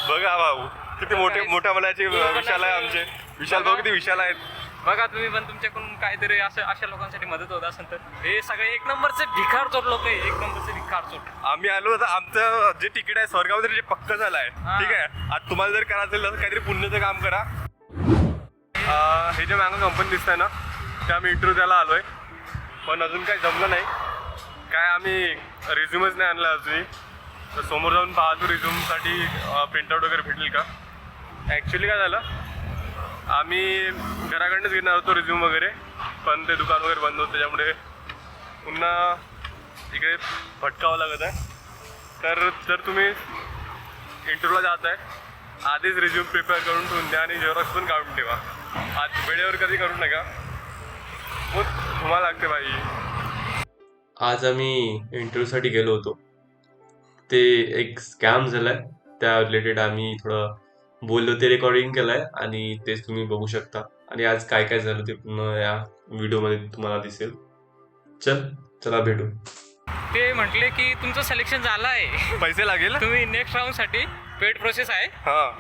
बघा भाऊ किती मोठ्या मनाचे विशाल आहे आमचे. विशाल भाऊ किती विशाल आहेत बघा. तुम्ही पण तुमच्याकडून काहीतरी अशा लोकांसाठी मदत होत असेल तर हे सगळे एक नंबरचे भिकार चोट लोक आहे. एक नंबरचे भिकार चोट. आम्ही आलो आता. आमचं जे तिकीट आहे स्वर्गामध्ये जे पक्क झालं आहे. ठीक आहे. आता तुम्हाला जर करायचं असेल तर काहीतरी पुण्याचं काम करा. हे जे मागं कंपनी दिसत आहे ना ते आम्ही इंटरव्ह्यू द्यायला आलोय पण अजून काही जमलं नाही. काय आम्ही रिझ्यूमच नाही आणला अजूनही. तर समोर जाऊन पाहतो रिझ्यूमसाठी प्रिंटआउट वगैरे भेटेल का. ॲक्च्युली काय झालं आम्ही घराकडनंच घेणार होतो रिझ्यूम वगैरे पण ते दुकान वगैरे बंद होतं त्याच्यामुळे पुन्हा इकडे भटकावं लागत आहे. तर जर तुम्ही इंटरव्ह्यूला जात आहे आधीच रिझ्यूम प्रिपेअर करून ठेवून द्या आणि झेरॉक्स पण काढून ठेवा. आज वेळेवर कधी करू नका मग तुम्हाला लागते बाई. आज आम्ही इंटरव्ह्यूसाठी गेलो होतो. ते एक स्कॅम झालाय त्या रिलेटेड आम्ही थोडं बोललो. ते रेकॉर्डिंग केलंय आणि तेच तुम्ही बघू शकता. आणि आज काय काय झालं ते पूर्ण या व्हिडिओमध्ये तुम्हाला दिसेल. चला भेटू. ते म्हटले की तुमचं सिलेक्शन झालं आहे. पैसे लागेल. तुम्ही नेक्स्ट राऊंड साठी पेड प्रोसेस आहे.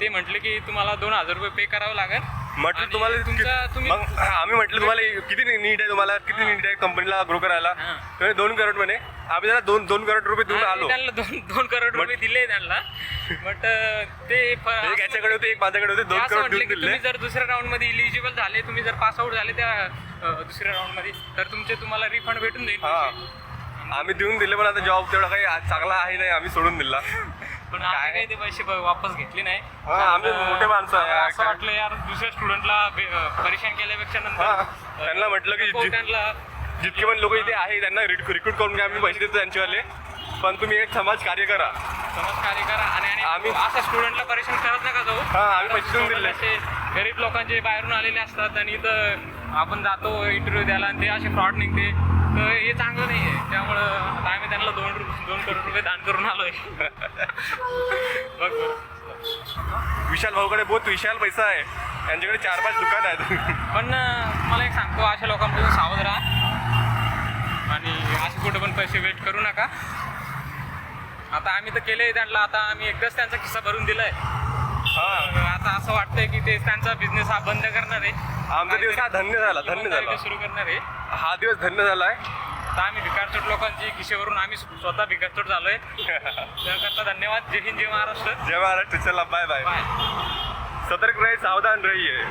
ते म्हटले की तुम्हाला 2000 रुपये पे करावं लागेल. म्हटलं तुम्हाला तुम्ही मग आम्ही म्हटलं तुम्हाला किती नीड आहे तुम्हाला किती नीड आहे कंपनीला ग्रो करायला. तर 2 करोड म्हणे. आम्ही त्याला 2 करोड रुपये देऊन आलो. त्यांना 2 करोड रुपये दिले त्यांना. बट ते एक याच्याकडे होते एक माझ्याकडे होते 2 करोड देऊन दिले. तुम्ही जर दुसऱ्या राऊंड मध्ये इलिजिबल झाले तुम्ही जर पास आउट झाले त्या दुसऱ्या राऊंड मध्ये तर तुम्हाला रिफंड भेटून जाईल. आम्ही देऊन दिले पण आता जॉब तेवढा काही चांगला आहे नाही आम्ही सोडून दिला. पण आम्ही काही ते पैसे वापस घेतले नाही. आम्ही मोठे माणसं आहे. असं वाटलं यार दुसऱ्या स्टुडंटला परेशान केल्यापेक्षा नंतर त्यांना म्हटलं की त्यांना जितके पण लोक इथे आहे त्यांना रिक्रूट करून घ्या. आम्ही पैसे देतो त्यांच्यावाले पण तुम्ही एक समाज कार्य करा. आणि आम्ही अशा स्टुडंटला परेशान करत नका जाऊ. आम्ही पैसे देऊन दिले. असे गरीब लोकांचे बाहेरून आलेले असतात आणि इथं आपण जातो इंटरव्ह्यू द्यायला आणि ते असे फ्रॉड निघते तर हे चांगलं नाही आहे. त्यामुळं आता आम्ही त्यांना 2 करोड रुपये दान करून आलोय. बघ विशाल भाऊकडे बहुत विशाल पैसा आहे. यांच्याकडे 4-5 दुकान आहेत. पण मला एक सांगतो अशा लोकांपासून सावध राहा आणि असे कुठे पण पैसे वेस्ट करू नका. आता आम्ही तर केले त्यांना. आता आम्ही एकदाच त्यांचा खिस्सा भरून दिलाय. आता असं वाटतंय की ते त्यांचा बिझनेस हा बंद करणार आहे. आमचा दिवस हा धन्य झाला सुरू करणार आहे. हा दिवस धन्य झालाय. आता आम्ही भिकारचोट लोकांची खिशेवरून आम्ही स्वतः भिकारचोट झालोय. त्याकरता धन्यवाद. जय हिंद जय महाराष्ट्र. जय महाराष्ट्र. चला बाय बाय. सतर्क रहिए सावधान रहिए.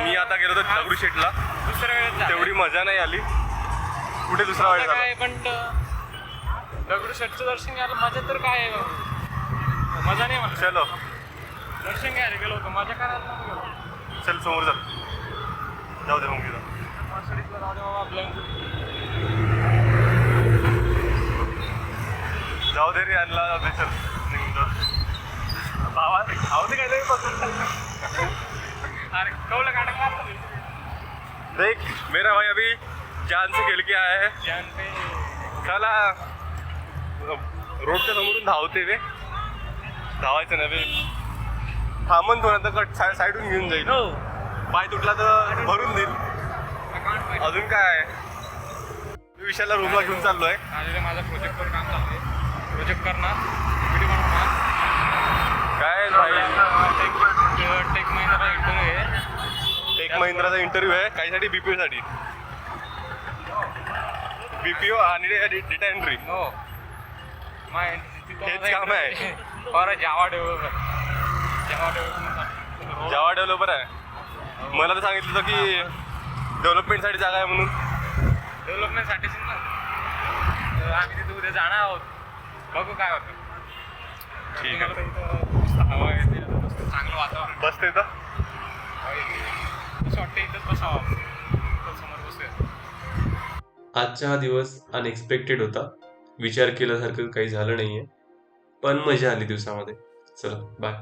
मी आता गेलो होतो दगडूशेठला. दुसऱ्या वेळेस तेवढी मजा नाही आली. कुठे दुसरा वेळ काय पण दगडूशेठचं दर्शन घ्यायला मजा तर काय मजा नाही मला. चलो दर्शन घ्यायला गेलो होतो मजा करायला गेलो. चल समोर चल. जाऊ दे मग तिथं. जाऊ दे बाबा आपलं. जाऊ दे रे आणला जाऊ दे. चल भावा आवडते काय नाही बसून. अरे कौला काढा. देख मेरा भाई अभी जान से खेल के आया है. जान पे चला रोडच्या समोरून धावते वे. धावायचं नव्हे थांबून तो नंतर साईडून घेऊन जाईल. पाय तुटला तर भरून देईल. अजून काय मी विशालला रूमला घेऊन चाललोय. माझं प्रोजेक्टवर काम चालू आहे. प्रोजेक्ट करणार व्हिडिओ बनवणार. काय भाई टेक महिंद्रा इंटरव्ह्यू आहे. टेक महिंद्राचा इंटरव्ह्यू आहे काहीसाठी BPO साठी. BPO आणि डेटा एंट्री. हो हेच काम आहे. जावा डेव्हलपर आहे. मला तर सांगितलं होतं की डेव्हलपमेंटसाठी जागा आहे म्हणून. डेव्हलपमेंटसाठीच ना. आम्ही तिथे उद्या जाणार आहोत. बघू काय होतं. ठीक आहे. हवा येते चांगलं वातावरण. बसते तर असं वाटतं इथंच बसावं. समोर बसूया. आजचा हा दिवस अनएक्सपेक्टेड होता. विचार केल्यासारखं काही झालं नाहीये पण मजा आली दिवसामध्ये. चला बाय.